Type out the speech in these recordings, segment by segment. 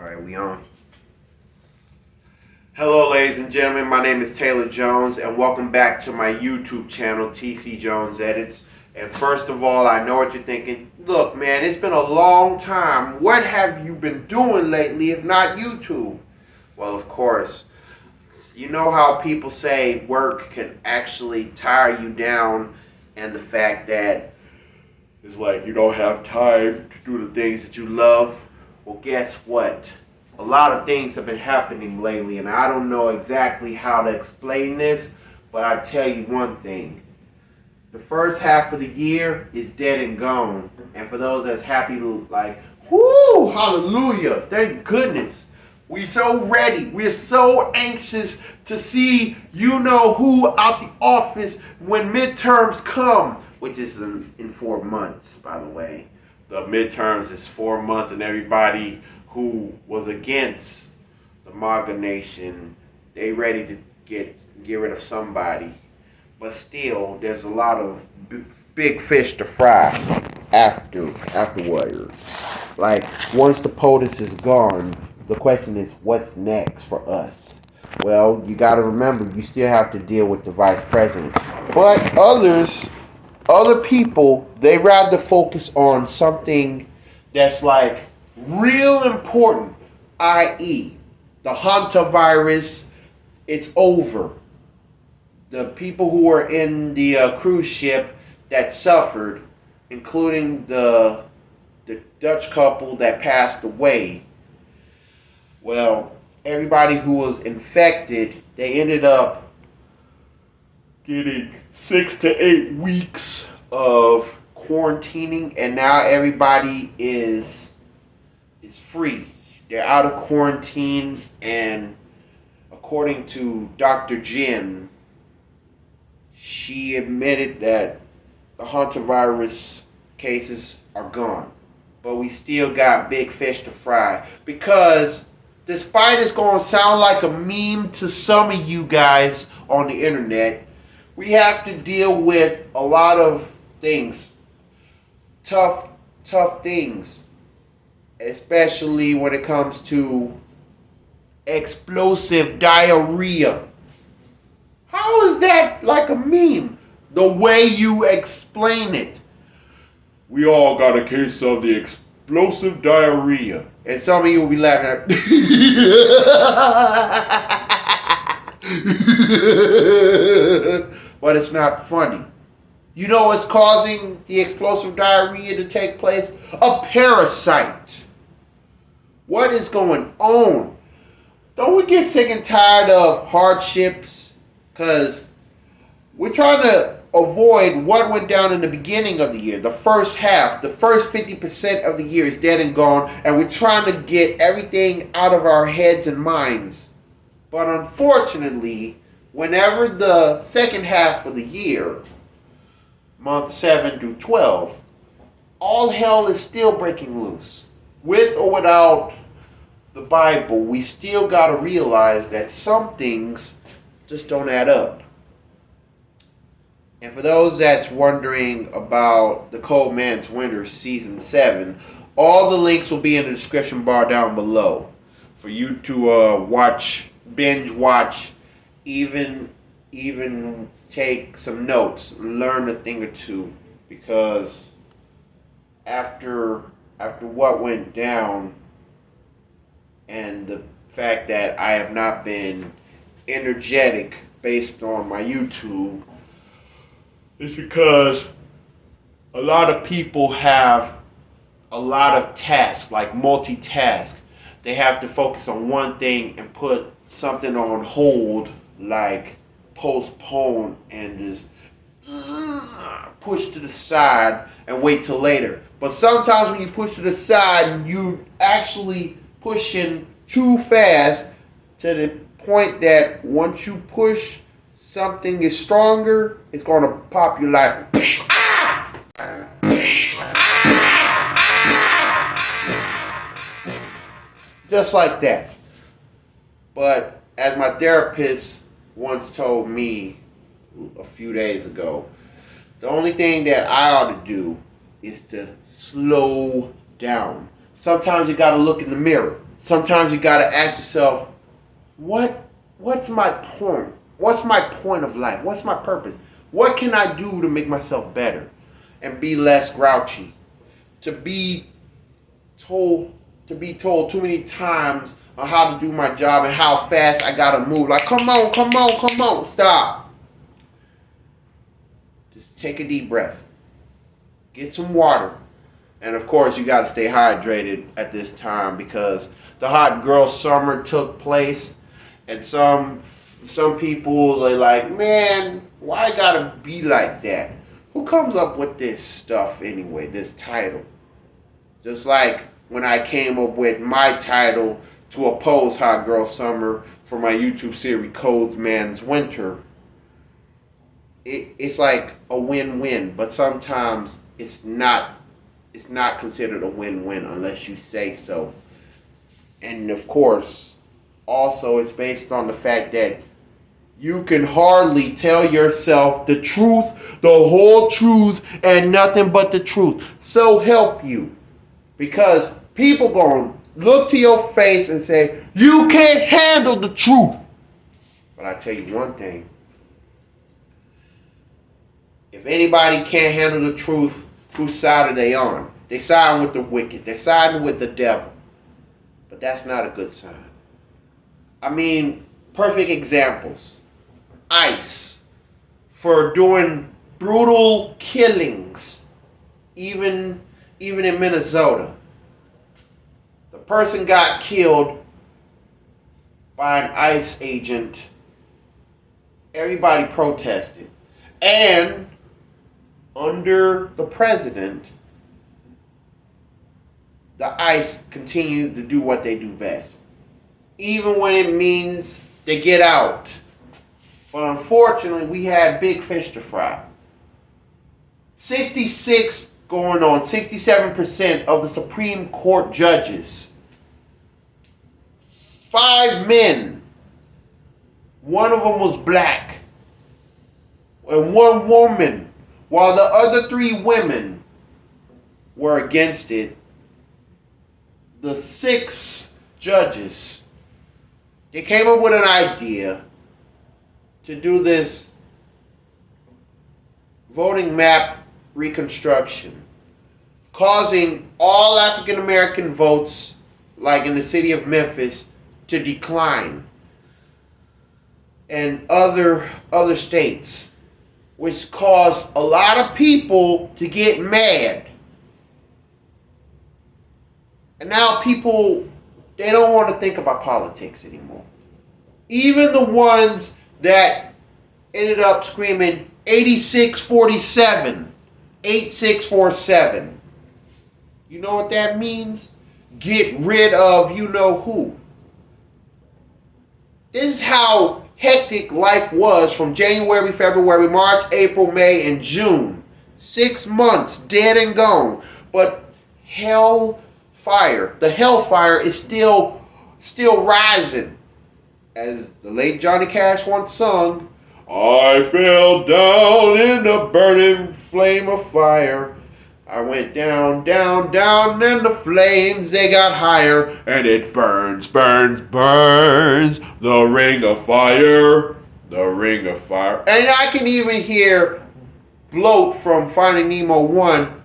Alright, we on. Hello ladies and gentlemen, my name is Taylor Jones and welcome back to my YouTube channel, TC Jones Edits. And first of all, I know what you're thinking. Look man, it's been a long time. What have you been doing lately if not YouTube? Well, of course, you know how people say work can actually tire you down, and the fact that it's like you don't have time to do the things that you love. Well, guess what? A lot of things have been happening lately, and I don't know exactly how to explain this, but I tell you one thing. The first half of the year is dead and gone, and for those that's happy, like, whoo, hallelujah, thank goodness. We're so ready. We're so anxious to see you know who out the office when midterms come, which is in 4 months, by the way. The midterms is 4 months, and everybody who was against the MAGA nation, they ready to get rid of somebody. But still, there's a lot of big fish to fry afterwards. Like, once the POTUS is gone, the question is, what's next for us? Well, you got to remember, you still have to deal with the vice president. But other people, they rather focus on something that's like real important, i.e., the hantavirus, it's over. The people who were in the cruise ship that suffered, including the Dutch couple that passed away, well, everybody who was infected, they ended up getting 6 to 8 weeks of quarantining, and now everybody is free. They're out of quarantine, and according to Dr. Jin, she admitted that the hantavirus cases are gone. But we still got big fish to fry, because despite it's going to sound like a meme to some of you guys on the internet, we have to deal with a lot of things. Tough things. Especially when it comes to explosive diarrhea. How is that like a meme? The way you explain it. We all got a case of the explosive diarrhea. And some of you will be laughing at but it's not funny. You know what's causing the explosive diarrhea to take place? A parasite. What is going on? Don't we get sick and tired of hardships? Because we're trying to avoid what went down in the beginning of the year. The first half, the first 50% of the year is dead and gone, and we're trying to get everything out of our heads and minds. But unfortunately, whenever the second half of the year, month 7 through 12, all hell is still breaking loose. With or without the Bible, we still got to realize that some things just don't add up. And for those that's wondering about The Cold Man's Winter Season 7, all the links will be in the description bar down below for you to binge watch, even take some notes, learn a thing or two, because after what went down and the fact that I have not been energetic based on my YouTube, it's because a lot of people have a lot of tasks, like multitask. They have to focus on one thing and put something on hold, like postpone and just push to the side and wait till later. But sometimes when you push to the side, you actually pushing too fast to the point that once you push, something is stronger, it's going to pop you like just like that. But as my therapist once told me a few days ago, the only thing that I ought to do is to slow down. Sometimes you got to look in the mirror. Sometimes you got to ask yourself, what's my point? What's my point of life? What's my purpose? What can I do to make myself better and be less grouchy? To be told too many times on how to do my job and how fast I gotta move. Like, come on, stop. Just take a deep breath. Get some water. And of course, you gotta stay hydrated at this time because the hot girl summer took place, and some people are like, man, why I gotta be like that? Who comes up with this stuff anyway, this title? Just like when I came up with my title to oppose Hot Girl Summer for my YouTube series Cold Man's Winter. It's like a win-win, but sometimes it's not considered a win-win unless you say so. And of course, also it's based on the fact that you can hardly tell yourself the truth, the whole truth, and nothing but the truth. So help you. Because people going to look to your face and say, you can't handle the truth. But I tell you one thing. If anybody can't handle the truth, whose side are they on? They siding with the wicked. They're siding with the devil. But that's not a good sign. I mean, perfect examples. ICE for doing brutal killings, even in Minnesota. The person got killed by an ICE agent. Everybody protested. And under the president, the ICE continues to do what they do best. Even when it means they get out. But unfortunately, we had big fish to fry. 67% of the Supreme Court judges. 5 men. One of them was black. And 1 woman. While the other 3 women were against it. The 6 judges, they came up with an idea to do this voting map reconstruction, causing all African American votes, like in the city of Memphis, to decline, and other states, which caused a lot of people to get mad. And now people, they don't want to think about politics anymore. Even the ones that ended up screaming 8647, 8647. You know what that means? Get rid of you know who. This is how hectic life was from January, February, March, April, May, and June. 6 months dead and gone. But the hellfire is still rising. As the late Johnny Cash once sung, I fell down in the burning flame of fire. I went down, down, down, and the flames, they got higher. And it burns, burns, burns, the ring of fire, the ring of fire. And I can even hear Bloat from Finding Nemo 1,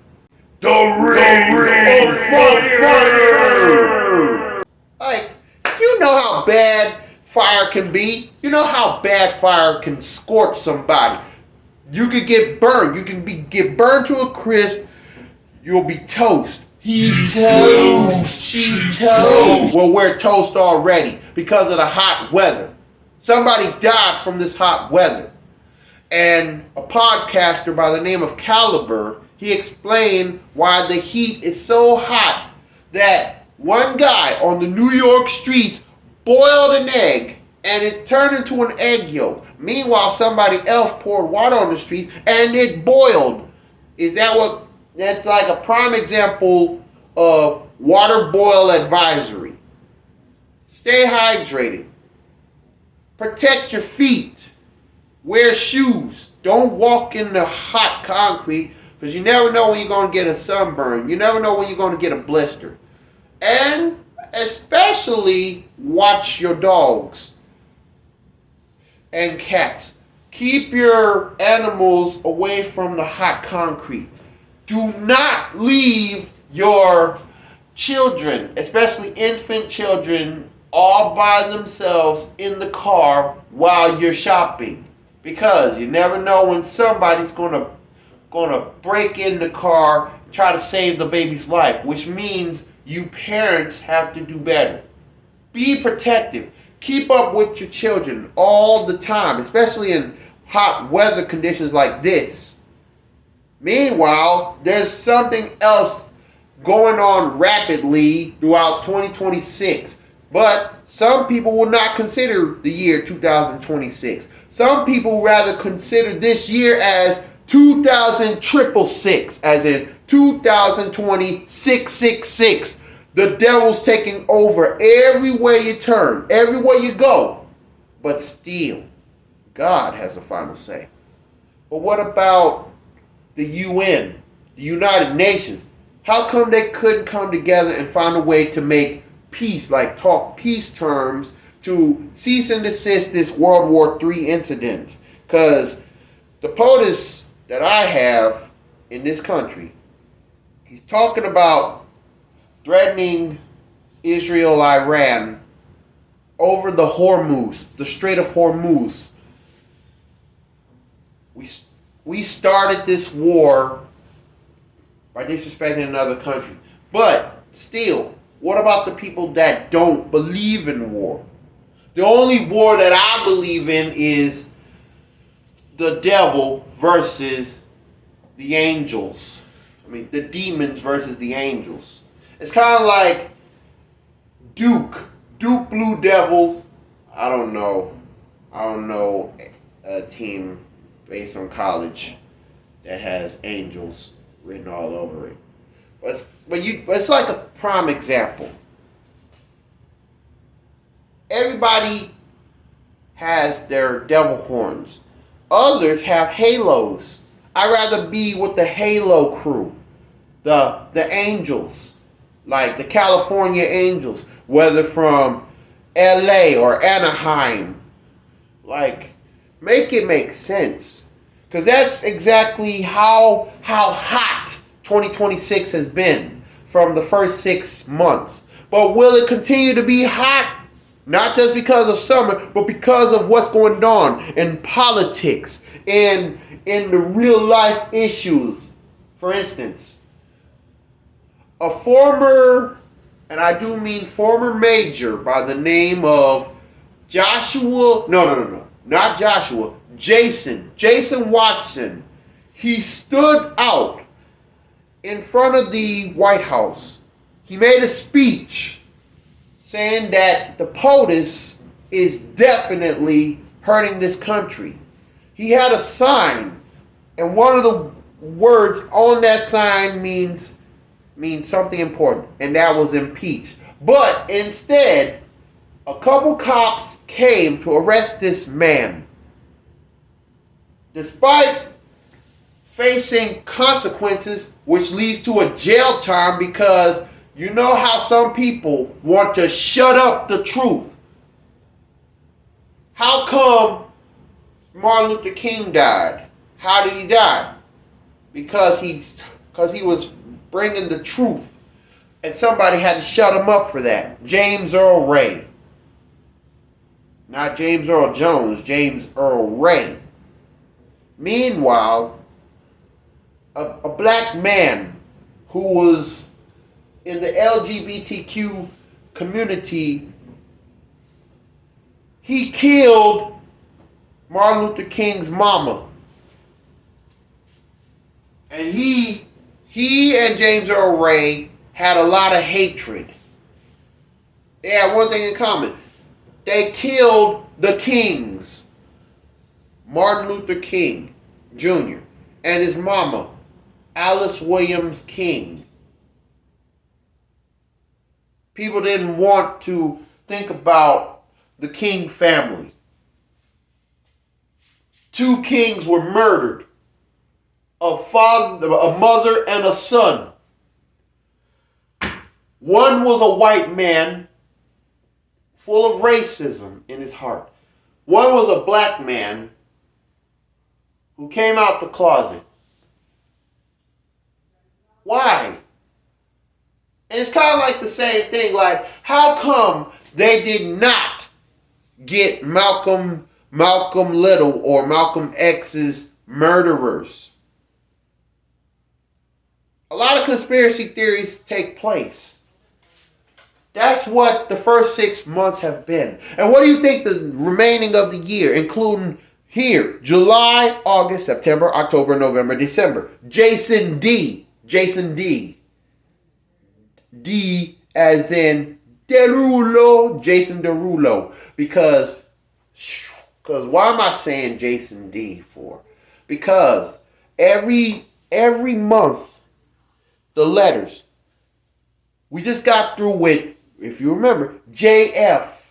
the ring of fire! Like, you know how bad fire can be. You know how bad fire can scorch somebody. You could get burned. You can get burned to a crisp. You'll be toast. He's toast. She's toast. Well, we're toast already because of the hot weather. Somebody died from this hot weather. And a podcaster by the name of Kalibur, he explained why the heat is so hot that one guy on the New York streets boiled an egg and it turned into an egg yolk. Meanwhile, somebody else poured water on the streets and it boiled. That's like a prime example of water boil advisory. Stay hydrated. Protect your feet. Wear shoes. Don't walk in the hot concrete because you never know when you're going to get a sunburn. You never know when you're going to get a blister. And especially watch your dogs and cats. Keep your animals away from the hot concrete. Do not leave your children, especially infant children, all by themselves in the car while you're shopping. Because you never know when somebody's gonna break in the car, try to save the baby's life, which means you parents have to do better. Be protective. Keep up with your children all the time, especially in hot weather conditions like this. Meanwhile, there's something else going on rapidly throughout 2026. But some people will not consider the year 2026. Some people rather consider this year as 2066, as in 2020-666. The devil's taking over everywhere you turn, everywhere you go. But still, God has the final say. But what about the UN, the United Nations? How come they couldn't come together and find a way to make peace, like talk peace terms, to cease and desist this World War III incident? Because the POTUS that I have in this country, he's talking about threatening Israel, Iran over the Hormuz, the Strait of Hormuz. We started this war by disrespecting another country. But still, what about the people that don't believe in war? The only war that I believe in is the devil versus the angels. I mean, the demons versus the angels. It's kind of like Duke Blue Devils. I don't know a team based on college that has angels written all over it. But it's like a prime example. Everybody has their devil horns. Others have halos. I'd rather be with the halo crew, the angels, like the California Angels, whether from LA or Anaheim. Like, make it make sense. Because that's exactly how hot 2026 has been from the first 6 months. But will it continue to be hot? Not just because of summer, but because of what's going on in politics, in the real life issues. For instance, a former, and I do mean former major by the name of Jason Watson. He stood out in front of the White House. He made a speech saying that the POTUS is definitely hurting this country. He had a sign, and one of the words on that sign means something important, and that was impeach. But instead, a couple cops came to arrest this man. Despite facing consequences, which leads to a jail time, because you know how some people want to shut up the truth. How come Martin Luther King died? How did he die? Because he was bringing the truth, and somebody had to shut him up for that. James Earl Ray. Not James Earl Jones, James Earl Ray. Meanwhile, a black man who was in the LGBTQ community, he killed Martin Luther King's mama. And he and James Earl Ray had a lot of hatred. They had one thing in common. They killed the Kings. Martin Luther King Jr. and his mama, Alice Williams King. People didn't want to think about the King family. 2 kings were murdered. A father, a mother, and a son. One was a white man full of racism in his heart. One was a black man who came out the closet. Why? And it's kind of like the same thing. Like, how come they did not get Malcolm Little or Malcolm X's murderers? A lot of conspiracy theories take place. That's what the first 6 months have been. And what do you think the remaining of the year, including here, July, August, September, October, November, December? Jason D. D as in Derulo, Jason Derulo. Because why am I saying Jason D for? Because every month, the letters, we just got through with, if you remember, JF,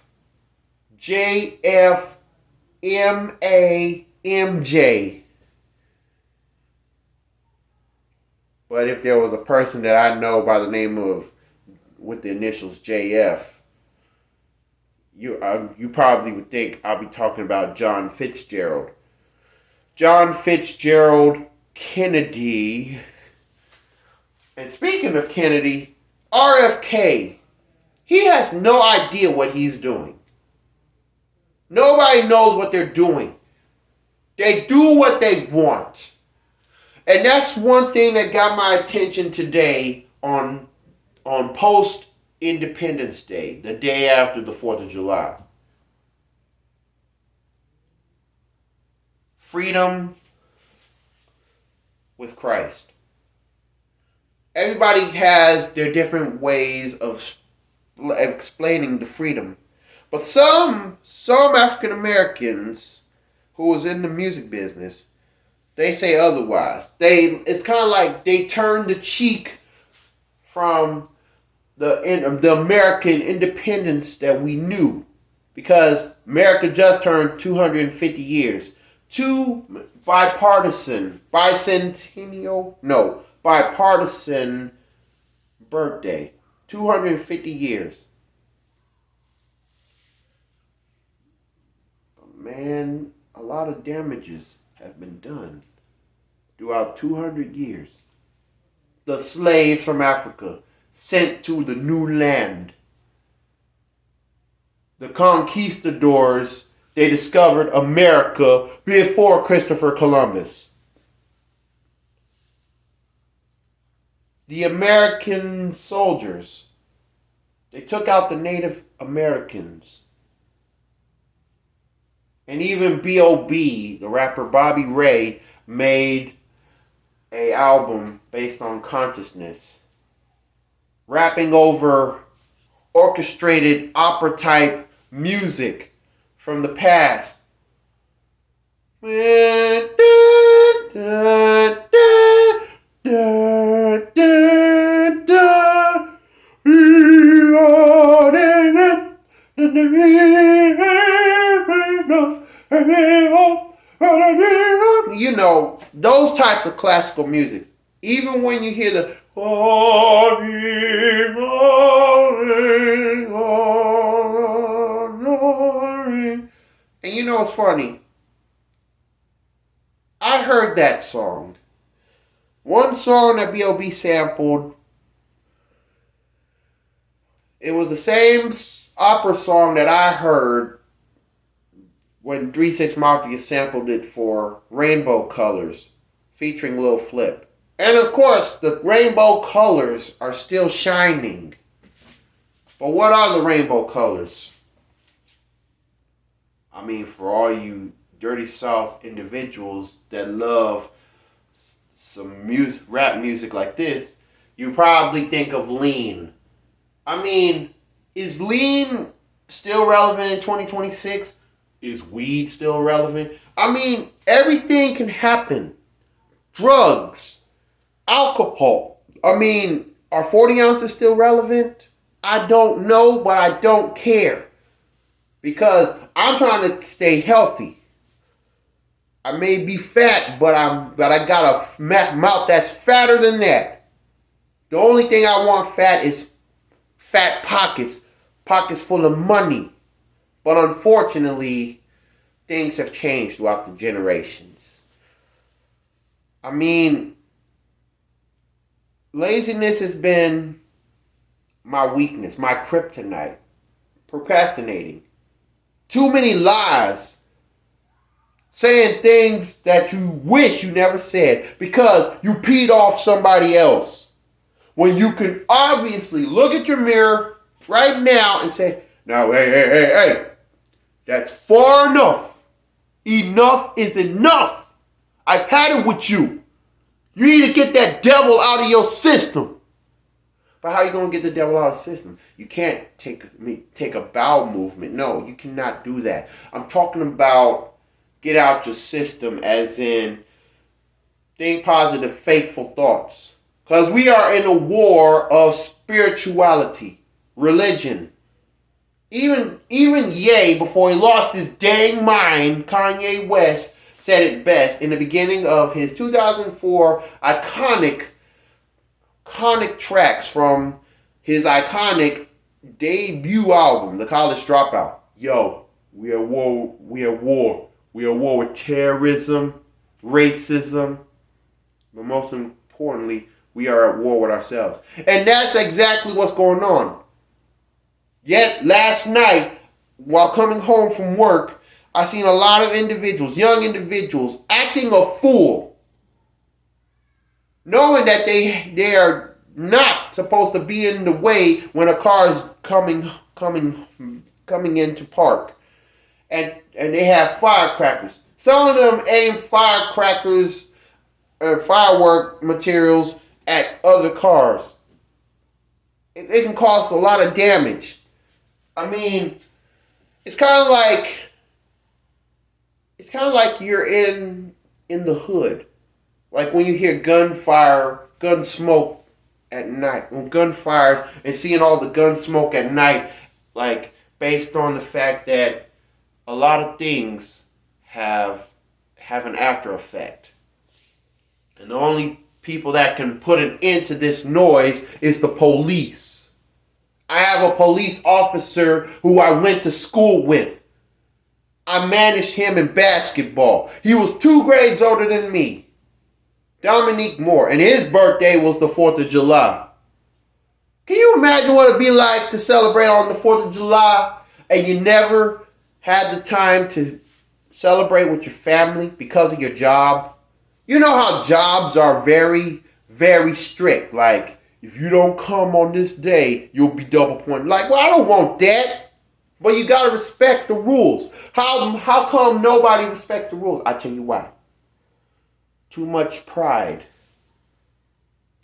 MA, MJ. But if there was a person that I know by the name of, with the initials JF, you probably would think I'll be talking about John Fitzgerald. John Fitzgerald Kennedy. And speaking of Kennedy, RFK, he has no idea what he's doing. Nobody knows what they're doing. They do what they want. And that's one thing that got my attention today on post-Independence Day, the day after the 4th of July. Freedom with Christ. Everybody has their different ways of explaining the freedom. But some African Americans who was in the music business, they say otherwise. It's kind of like they turned the cheek from the American independence that we knew, because America just turned 250 years. Bipartisan birthday. 250 years. But man, a lot of damages have been done throughout 200 years. The slaves from Africa sent to the new land. The conquistadors, they discovered America before Christopher Columbus. The American soldiers, they took out the Native Americans. And even B.O.B., the rapper Bobby Ray, made an album based on consciousness, rapping over orchestrated opera-type music from the past. You know, those types of classical music. Even when you hear the and you know it's funny. I heard that song. One song that B.O.B. sampled. It was the same opera song that I heard when 3 6 Mafia sampled it for Rainbow Colors, featuring Lil Flip. And of course, the rainbow colors are still shining. But what are the rainbow colors? I mean, for all you Dirty South individuals that love some rap music like this, you probably think of lean. I mean, is lean still relevant in 2026? Is weed still relevant? I mean, everything can happen. Drugs, alcohol. I mean, are 40 ounces still relevant? I don't know, but I don't care. Because I'm trying to stay healthy. I may be fat, but I got a mouth that's fatter than that. The only thing I want fat is fat pockets, pockets full of money. But unfortunately, things have changed throughout the generations. I mean, laziness has been my weakness, my kryptonite. Procrastinating. Too many lies. Saying things that you wish you never said because you peed off somebody else. When you can obviously look at your mirror right now and say, "No, hey. That's far enough. Enough is enough. I've had it with you. You need to get that devil out of your system." But how are you going to get the devil out of the system? You can't take a bowel movement. No, you cannot do that. I'm talking about get out your system as in think positive, faithful thoughts. Because we are in a war of spirituality, religion. Even Ye, before he lost his dang mind, Kanye West said it best in the beginning of his 2004 iconic tracks from his iconic debut album, The College Dropout. Yo, we are war with terrorism, racism, but most importantly, we are at war with ourselves. And that's exactly what's going on. Yet last night, while coming home from work, I seen a lot of individuals, young individuals, acting a fool, knowing that they are not supposed to be in the way when a car is coming into park, and they have firecrackers. Some of them aim firecrackers or firework materials at other cars. It can cause a lot of damage. I mean, it's kind of like you're in the hood. Like when you hear gunfire, gun smoke at night, when gunfires and seeing all the gun smoke at night, like based on the fact that a lot of things have an after effect. And the only people that can put an end to this noise is the police. I have a police officer who I went to school with. I managed him in basketball. He was 2 grades older than me. Dominique Moore. And his birthday was the 4th of July. Can you imagine what it'd be like to celebrate on the 4th of July and you never had the time to celebrate with your family because of your job? You know how jobs are very, very strict. Like, if you don't come on this day, you'll be double pointed. Like, well, I don't want that. But you got to respect the rules. How come nobody respects the rules? I tell you why. Too much pride.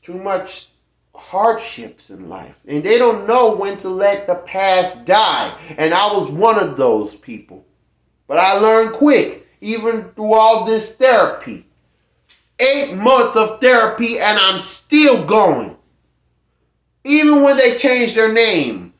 Too much hardships in life. And they don't know when to let the past die. And I was one of those people. But I learned quick, even through all this therapy. 8 months of therapy and I'm still going. Even when they changed their name.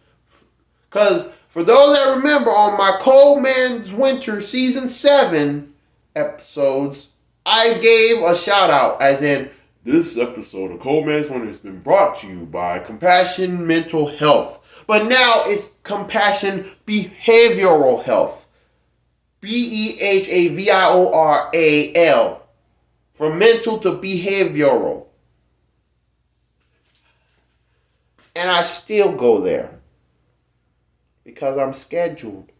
Because for those that remember, on my Cold Man's Winter Season 7 episodes, I gave a shout out as in, this episode of Cold Man's Winter has been brought to you by Compassion Mental Health. But now it's Compassion Behavioral Health. BEHAVIORAL. From mental to behavioral. And I still go there. Because I'm scheduled.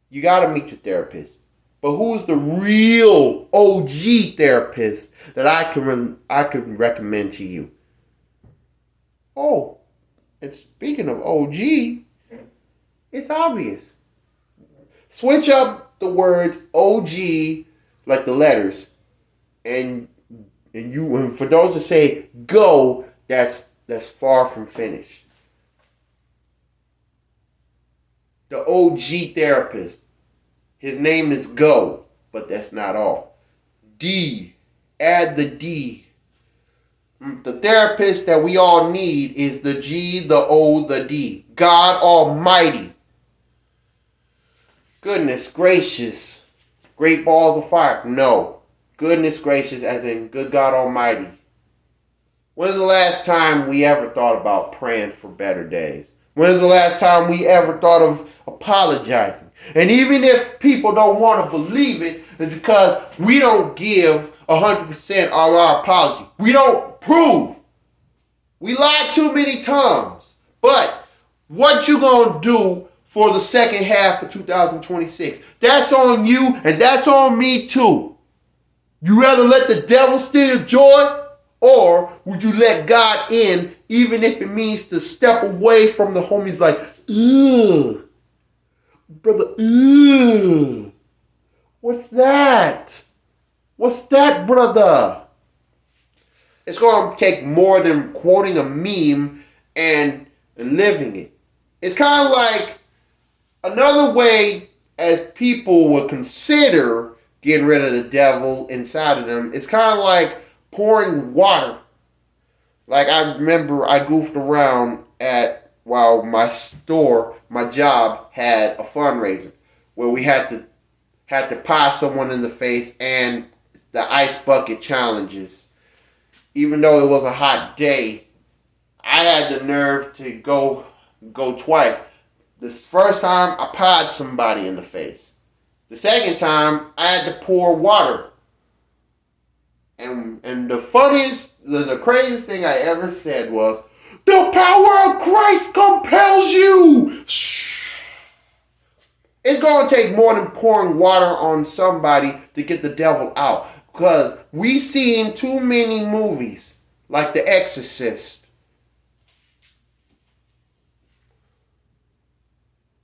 You got to meet your therapist. But who's the real OG therapist that I can recommend to you? Oh, and speaking of OG, it's obvious. Switch up the words OG, like the letters, and for those that say go, that's far from finished. The OG therapist, his name is Go, but that's not all. D, add the D. The therapist that we all need is the G, the O, the D. God Almighty. Goodness gracious. Great balls of fire. No. Goodness gracious as in good God Almighty. When's the last time we ever thought about praying for better days? When's the last time we ever thought of apologizing? And even if people don't want to believe it, it's because we don't give 100% of our apology. We don't prove. We lied too many times. But what you gonna do for the second half of 2026? That's on you and that's on me too. You rather let the devil steal your joy? Or would you let God in, even if it means to step away from the homies like, ugh, brother, ugh, what's that? What's that, brother? It's going to take more than quoting a meme and living it. It's kind of like another way as people would consider getting rid of the devil inside of them. It's kind of like pouring water. Like I remember I goofed around while my job had a fundraiser where we had to pie someone in the face and the ice bucket challenges. Even though it was a hot day, I had the nerve to go twice. The first time I pied somebody in the face. The second time I had to pour water. And the the craziest thing I ever said was, the power of Christ compels you. It's going to take more than pouring water on somebody to get the devil out. Because we seen too many movies like The Exorcist.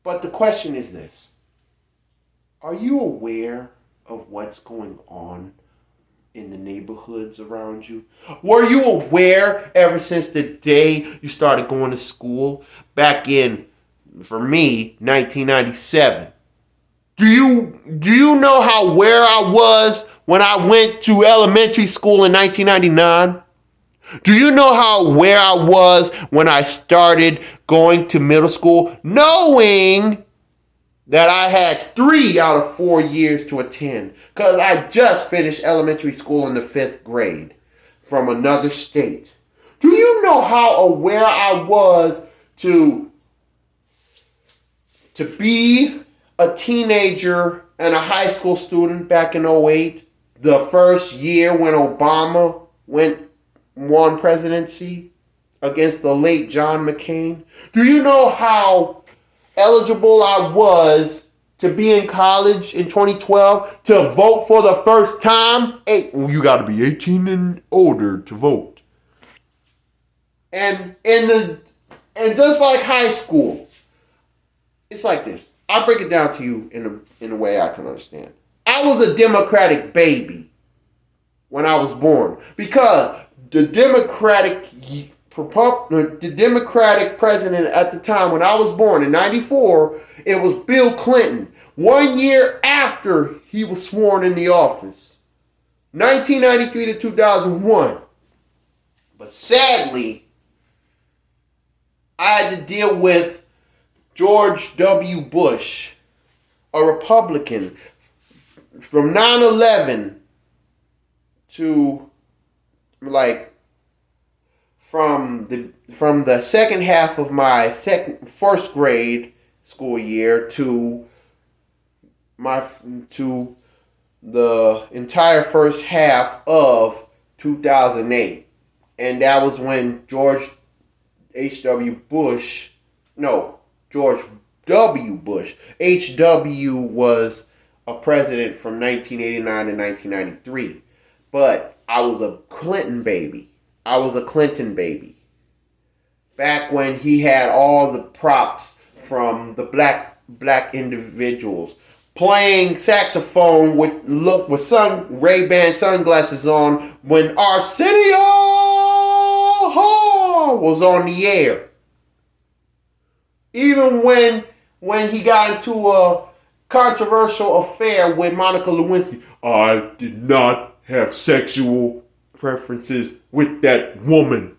But the question is this. Are you aware of what's going on in the neighborhoods around you? Were you aware ever since the day you started going to school back in, for me, 1997? Do you know how aware I was when I went to elementary school in 1999? Do you know how aware I was when I started going to middle school, knowing that I had 3 out of 4 years to attend because I just finished elementary school in the 5th grade from another state? Do you know how aware I was to be a teenager and a high school student back in '08, the first year when Obama won presidency against the late John McCain? Do you know how eligible I was to be in college in 2012 to vote for the first time? You got to be 18 and older to vote. And just like high school, it's like this. I'll break it down to you in a way I can understand. I was a Democratic baby when I was born because the Democratic president at the time when I was born in '94, it was Bill Clinton. 1 year after he was sworn in the office, 1993 to 2001. But sadly, I had to deal with George W. Bush, a Republican, from 9/11 to from the second half of my first grade school year to the entire first half of 2008, and that was when George W. Bush HW was a president from 1989 to 1993. But I was a Clinton baby. Back when he had all the props from the black individuals playing saxophone with Ray-Ban sunglasses on when Arsenio Hall was on the air. Even when he got into a controversial affair with Monica Lewinsky. I did not have sexual preferences with that woman.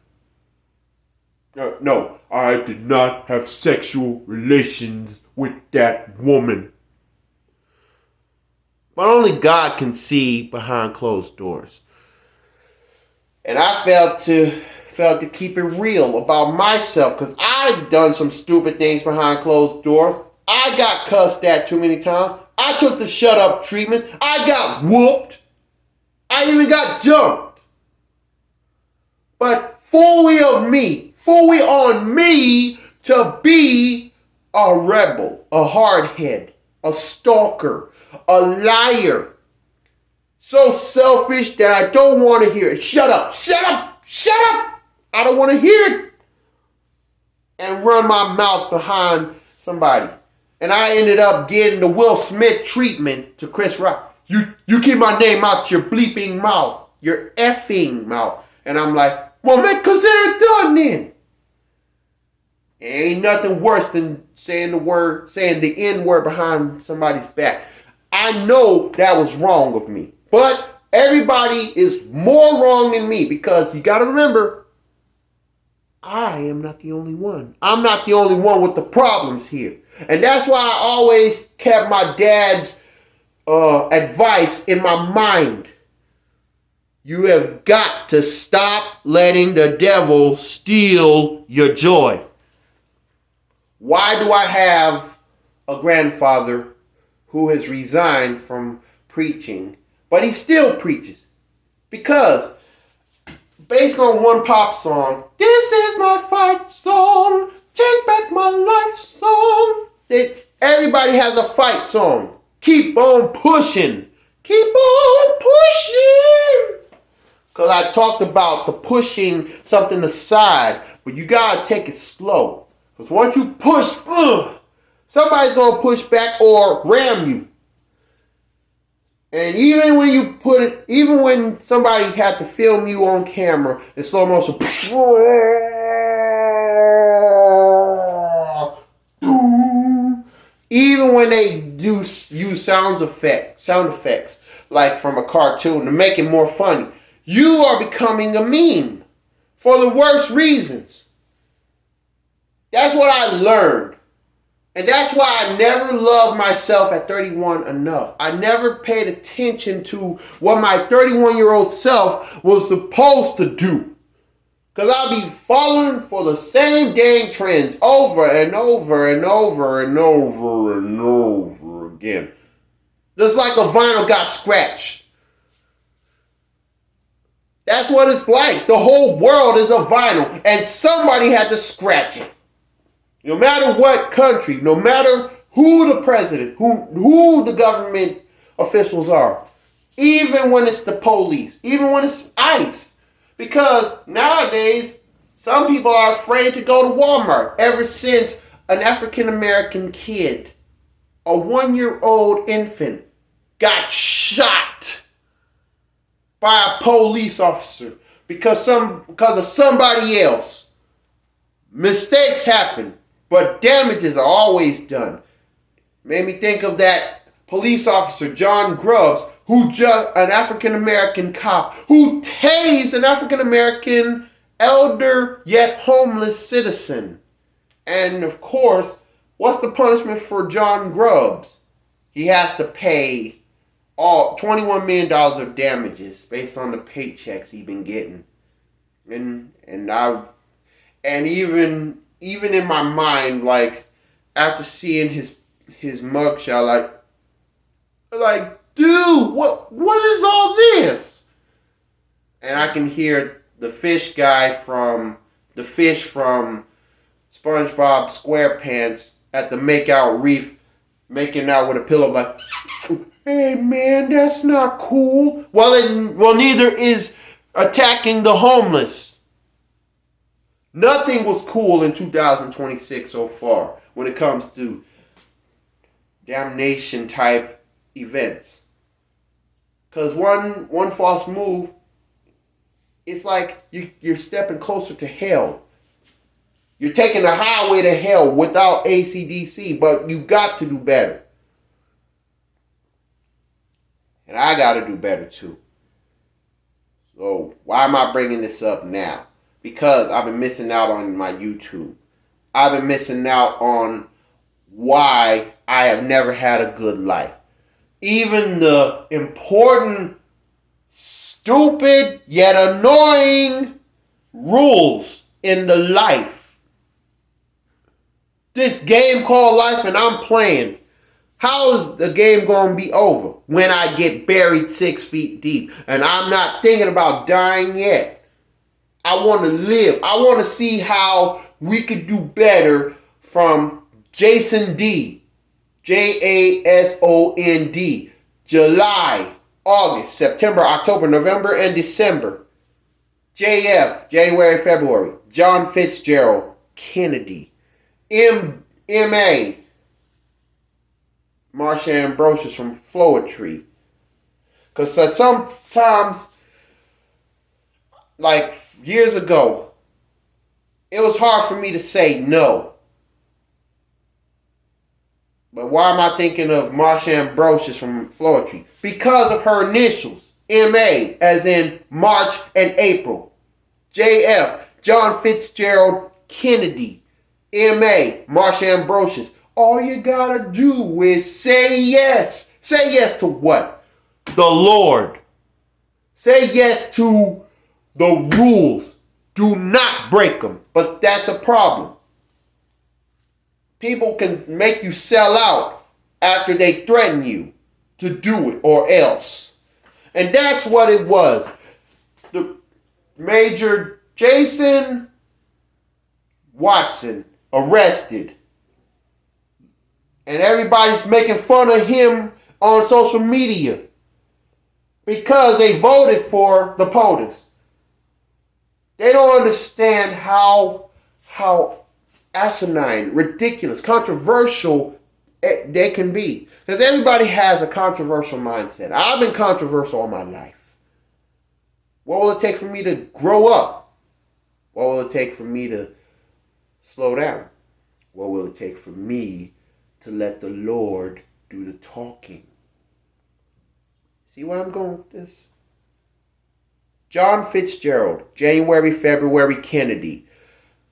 No, I did not have sexual relations with that woman. But only God can see behind closed doors. And I failed to felt to keep it real about myself because I've done some stupid things behind closed doors. I got cussed at too many times. I took the shut up treatments. I got whooped. I even got jumped. But fully on me to be a rebel, a hardhead, a stalker, a liar. So selfish that I don't want to hear it. Shut up, shut up, shut up. I don't want to hear it. And run my mouth behind somebody. And I ended up getting the Will Smith treatment to Chris Rock. You keep my name out your bleeping mouth. Your effing mouth. And I'm like, well, man, consider it done then. Ain't nothing worse than saying the N word behind somebody's back. I know that was wrong of me. But everybody is more wrong than me because you got to remember, I am not the only one. I'm not the only one with the problems here. And that's why I always kept my dad's advice in my mind. You have got to stop letting the devil steal your joy. Why do I have a grandfather who has resigned from preaching, but he still preaches? Because based on one pop song, this is my fight song, take back my life song. Everybody has a fight song. Keep on pushing. Keep on pushing. Because I talked about the pushing something aside, but you got to take it slow. Because once you push, somebody's going to push back or ram you. And even when somebody had to film you on camera in slow motion, even when they do use sound effects, like from a cartoon to make it more funny, you are becoming a meme for the worst reasons. That's what I learned. And that's why I never loved myself at 31 enough. I never paid attention to what my 31-year-old self was supposed to do. Because I'll be following for the same dang trends over and over and over and over and over again. Just like a vinyl got scratched. That's what it's like. The whole world is a vinyl and somebody had to scratch it. No matter what country, no matter who the president, who the government officials are, even when it's the police, even when it's ICE. Because nowadays, some people are afraid to go to Walmart ever since an African-American kid, a 1-year-old infant, got shot by a police officer because of somebody else. Mistakes happen. But damages are always done. Made me think of that police officer, John Grubbs, an African-American cop, who tased an African-American elder yet homeless citizen. And of course, what's the punishment for John Grubbs? He has to pay all $21 million of damages based on the paychecks he's been getting. And even in my mind, like, after seeing his mugshot, like, dude, what is all this? And I can hear the fish from SpongeBob SquarePants at the Makeout Reef making out with a pillow like, hey man, that's not cool. Well, neither is attacking the homeless. Nothing was cool in 2026 so far when it comes to damnation type events. Because one false move, it's like you're stepping closer to hell. You're taking the highway to hell without AC/DC, but you got to do better. And I got to do better too. So why am I bringing this up now? Because I've been missing out on my YouTube. I've been missing out on why I have never had a good life. Even the important, stupid, yet annoying rules in the life. This game called life and I'm playing. How is the game going to be over when I get buried 6 feet deep and I'm not thinking about dying yet? I want to live. I want to see how we could do better from Jason D. JASOND. July, August, September, October, November, and December. JF, January, February. John Fitzgerald Kennedy. MA, Marsha Ambrosius from Floetry. Because sometimes, like years ago, it was hard for me to say no. But why am I thinking of Marsha Ambrosius from Floetry? Because of her initials. MA, as in March and April. JF, John Fitzgerald Kennedy. MA, Marsha Ambrosius. All you gotta do is say yes. Say yes to what? The Lord. Say yes to the rules. Do not break them. But that's a problem. People can make you sell out after they threaten you to do it or else. And that's what it was. The Major Jason Watson arrested. And everybody's making fun of him on social media because they voted for the POTUS. They don't understand how asinine, ridiculous, controversial they can be. Because everybody has a controversial mindset. I've been controversial all my life. What will it take for me to grow up? What will it take for me to slow down? What will it take for me to let the Lord do the talking? See where I'm going with this? John Fitzgerald, January, February, Kennedy.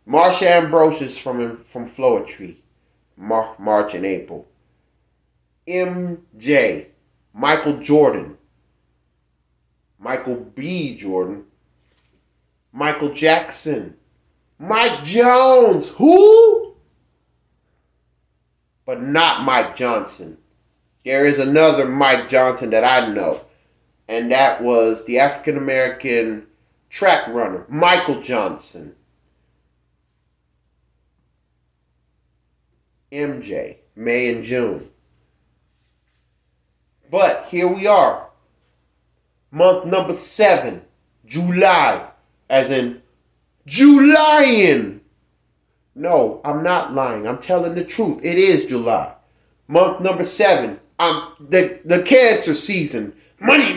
Marsha Ambrosius from Floetry, March and April. MJ, Michael Jordan. Michael B. Jordan. Michael Jackson. Mike Jones. Who? But not Mike Johnson. There is another Mike Johnson that I know. And that was the African American track runner, Michael Johnson. MJ, May and June. But here we are. Month number 7, July, as in Julian. No, I'm not lying. I'm telling the truth. It is July. Month number 7. The cancer season. Money.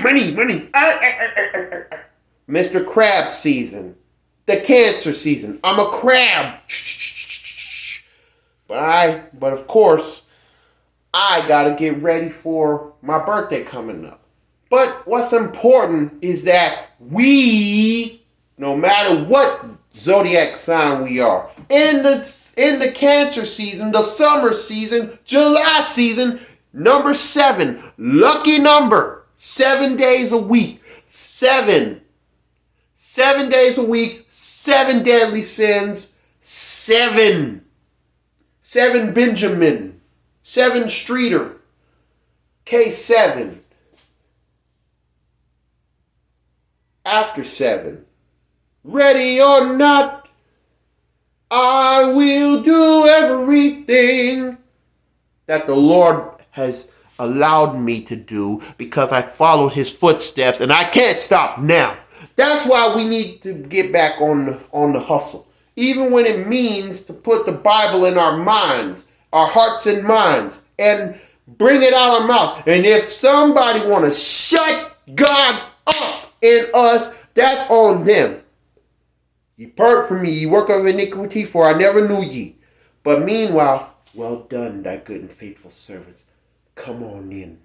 Mr. Crab season. The cancer season. I'm a crab. But of course, I gotta get ready for my birthday coming up. But what's important is that we, no matter what zodiac sign we are, in the cancer season, the summer season, July season, number 7, lucky number, 7 days a week, 7 days a week, 7 deadly sins, 7 Benjamin, 7 Streeter, K7, after 7, ready or not, I will do everything that the Lord has allowed me to do because I followed his footsteps and I can't stop now. That's why we need to get back on the hustle. Even when it means to put the Bible in our minds, our hearts and minds, and bring it out of our mouth. And if somebody want to shut God up in us, that's on them. Ye part from me, ye work of iniquity, for I never knew ye. But meanwhile, well done, thy good and faithful servants. Come on in.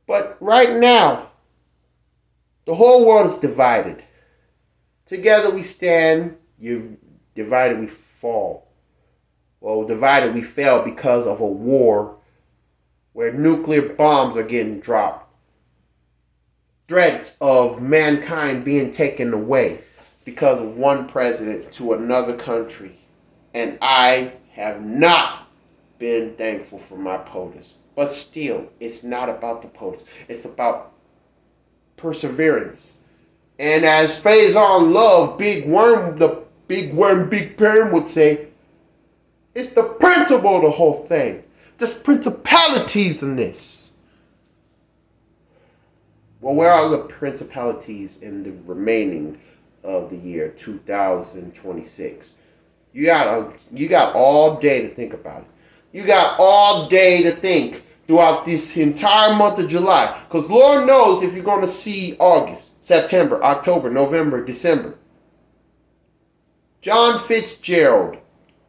But right now, the whole world is divided. Together we stand, you've divided we fall. Well, divided we fell because of a war where nuclear bombs are getting dropped. threats of mankind being taken away because of one president to another country. And I have not been thankful for my POTUS. But still, it's not about the POTUS. It's about perseverance. And as Faison Love, Big Perm would say, it's the principle of the whole thing. There's principalities in this. Well, where are the principalities in the remaining of the year 2026? You got all day to think about it. You got all day to think throughout this entire month of July. Because Lord knows if you're going to see August, September, October, November, December. John Fitzgerald.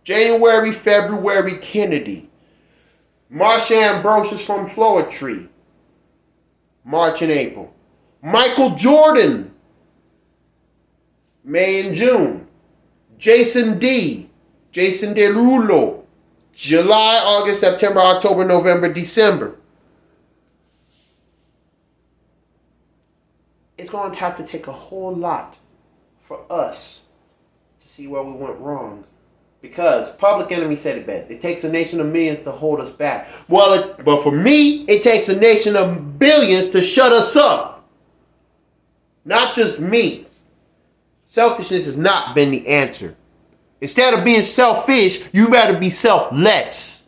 January, February, Kennedy. Marsha Ambrosius from Floetry. March and April. Michael Jordan. May and June. Jason Derulo. July, August, September, October, November, December. It's going to have to take a whole lot for us to see where we went wrong. Because Public Enemy said it best. It takes a nation of millions to hold us back. But for me, it takes a nation of billions to shut us up. Not just me. Selfishness has not been the answer. Instead of being selfish, you better be selfless.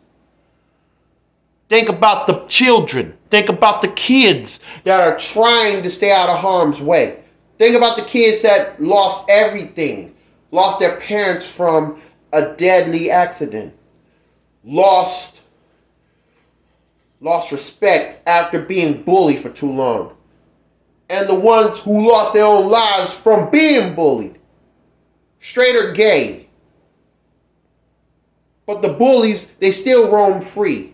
Think about the children. Think about the kids that are trying to stay out of harm's way. Think about the kids that lost everything. Lost their parents from a deadly accident. Lost respect after being bullied for too long. And the ones who lost their own lives from being bullied. Straight or gay. But the bullies, they still roam free.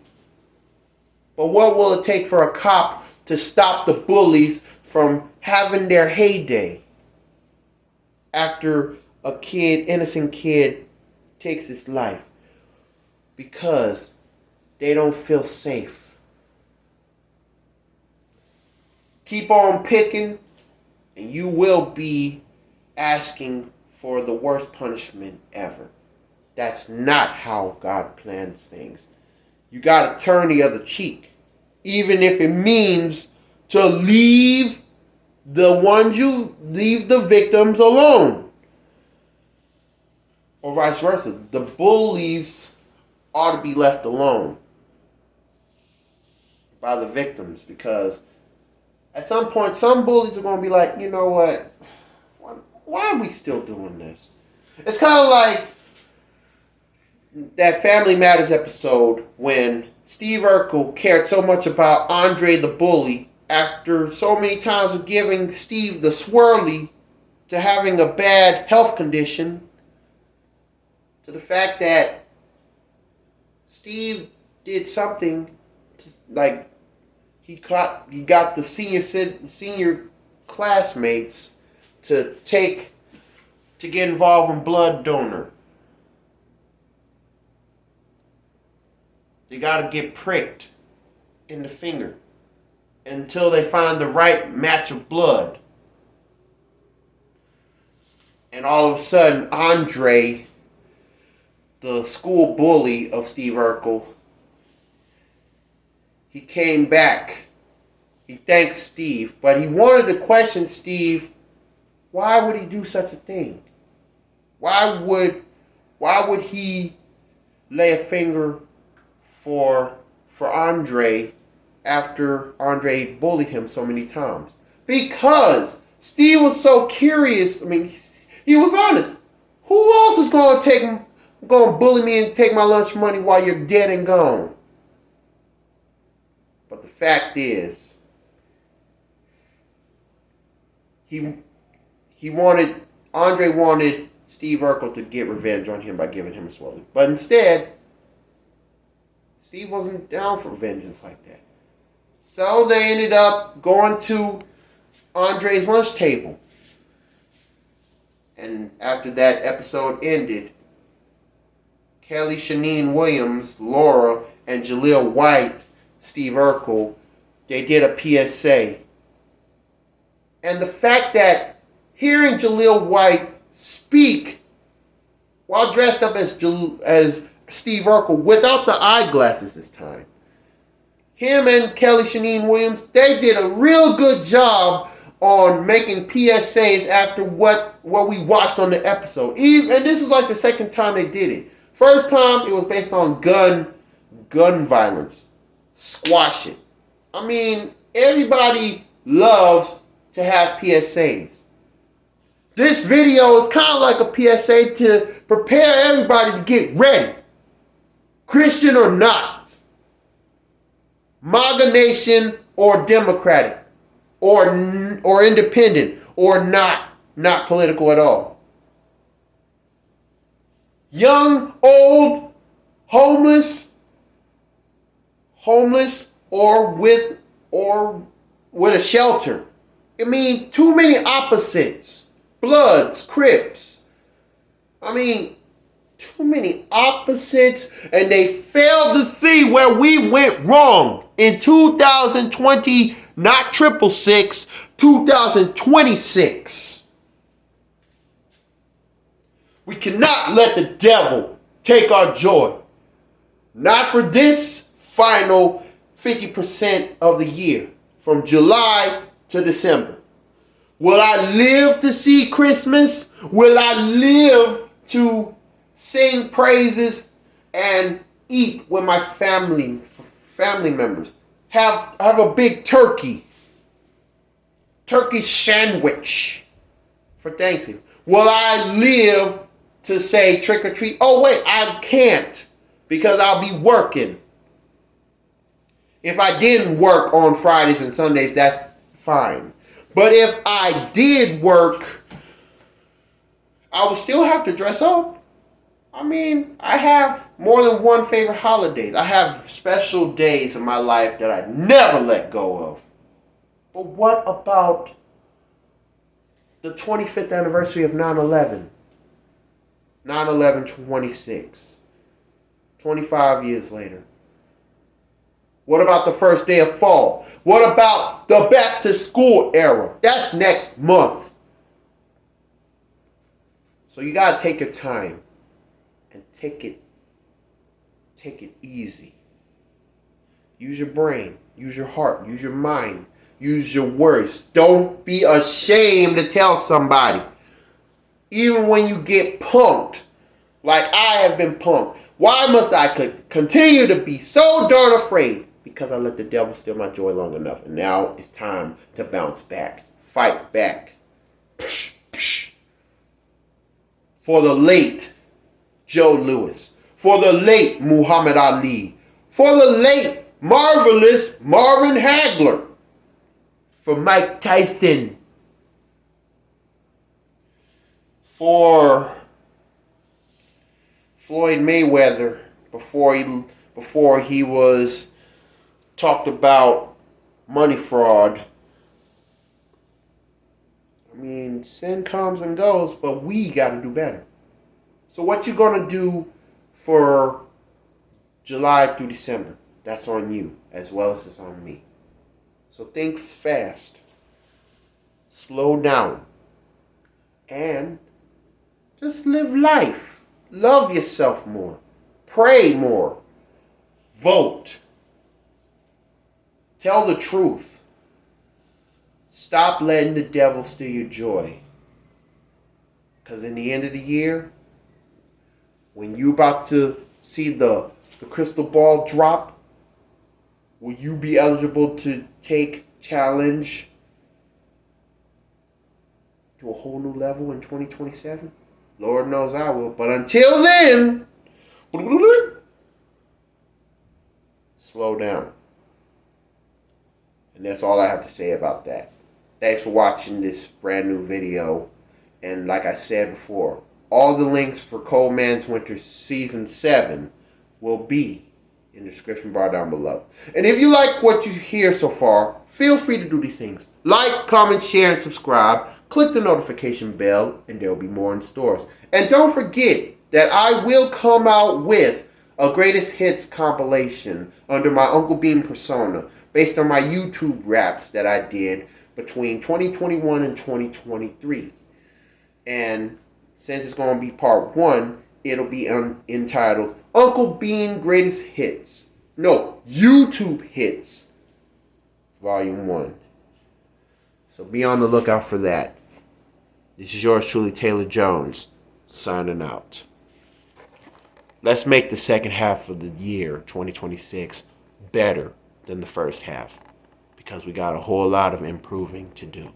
But what will it take for a cop to stop the bullies from having their heyday after a innocent kid takes his life? Because they don't feel safe. Keep on picking, and you will be asking for the worst punishment ever. That's not how God plans things. You got to turn the other cheek. Even if it means to leave the victims alone. Or vice versa. The bullies ought to be left alone by the victims. Because at some point, some bullies are going to be like, you know what? Why are we still doing this? It's kind of like that Family Matters episode when Steve Urkel cared so much about Andre the bully after so many times of giving Steve the swirly to having a bad health condition, to the fact that Steve did something like he got the senior classmates to get involved in blood donor. They got to get pricked in the finger until they find the right match of blood. And all of a sudden, Andre, the school bully of Steve Urkel, he came back. He thanked Steve, but he wanted to question Steve. Why would he do such a thing? Why would he lay a finger for Andre after Andre bullied him so many times? Because Steve was so curious. I mean, he was honest. Who else is going to bully me and take my lunch money while you're dead and gone? But the fact is, Andre wanted Steve Urkel to get revenge on him by giving him a swirly. But instead, Steve wasn't down for vengeance like that. So they ended up going to Andre's lunch table. And after that episode ended, Kelly Shaneen Williams, Laura, and Jaleel White, Steve Urkel, they did a PSA. And the fact that hearing Jaleel White speak while dressed up as Steve Urkel without the eyeglasses this time, him and Kelly Shaneen Williams, they did a real good job on making PSAs after what we watched on the episode. And this is like the second time they did it. First time, it was based on gun violence. Squash it. I mean, everybody loves to have PSAs. This video is kind of like a PSA to prepare everybody to get ready. Christian or not. MAGA Nation or Democratic. Or independent. Or not political at all. Young, old, homeless or with a shelter. I mean, too many opposites. Bloods, Crips. I mean, too many opposites, and they failed to see where we went wrong in 2020, not 666, 2026. We cannot let the devil take our joy. Not for this final 50% of the year, from July to December. Will I live to see Christmas? Will I live to sing praises and eat with my family members? Have a big turkey sandwich for Thanksgiving. Will I live to say trick or treat? Oh wait, I can't because I'll be working. If I didn't work on Fridays and Sundays, that's fine. But if I did work, I would still have to dress up. I mean, I have more than one favorite holiday. I have special days in my life that I never let go of. But what about the 25th anniversary of 9/11? 9/11/26. 25 years later. What about the first day of fall? What about the back to school era? That's next month. So you got to take your time and take it easy. Use your brain, use your heart, use your mind, use your words. Don't be ashamed to tell somebody. Even when you get punked, like I have been punked. Why must I continue to be so darn afraid? Because I let the devil steal my joy long enough. And now it's time to bounce back. Fight back. Psh, psh. For the late Joe Louis. For the late Muhammad Ali. For the late marvelous Marvin Hagler. For Mike Tyson. For Floyd Mayweather before he was talked about money fraud. I mean, sin comes and goes, but we got to do better. So what you going to do for July through December? That's on you as well as it's on me. So think fast. Slow down. And just live life. Love yourself more. Pray more. Vote. Tell the truth. Stop letting the devil steal your joy. Because in the end of the year, when you about to see the crystal ball drop, will you be eligible to take challenge to a whole new level in 2027? Lord knows I will. But until then, slow down. And that's all I have to say about that. Thanks for watching this brand new video. And like I said before, all the links for Cold Man's Winter Season 7 will be in the description bar down below. And if you like what you hear so far, feel free to do these things. Like, comment, share, and subscribe. Click the notification bell, and there will be more in stores. And don't forget that I will come out with a greatest hits compilation under my Uncle Bean persona, based on my YouTube raps that I did between 2021 and 2023. And since it's going to be part one, it'll be entitled Uncle Bean Greatest Hits. No, YouTube Hits, Volume 1. So be on the lookout for that. This is yours truly, Taylor Jones, signing out. Let's make the second half of the year, 2026, better than the first half, because we got a whole lot of improving to do.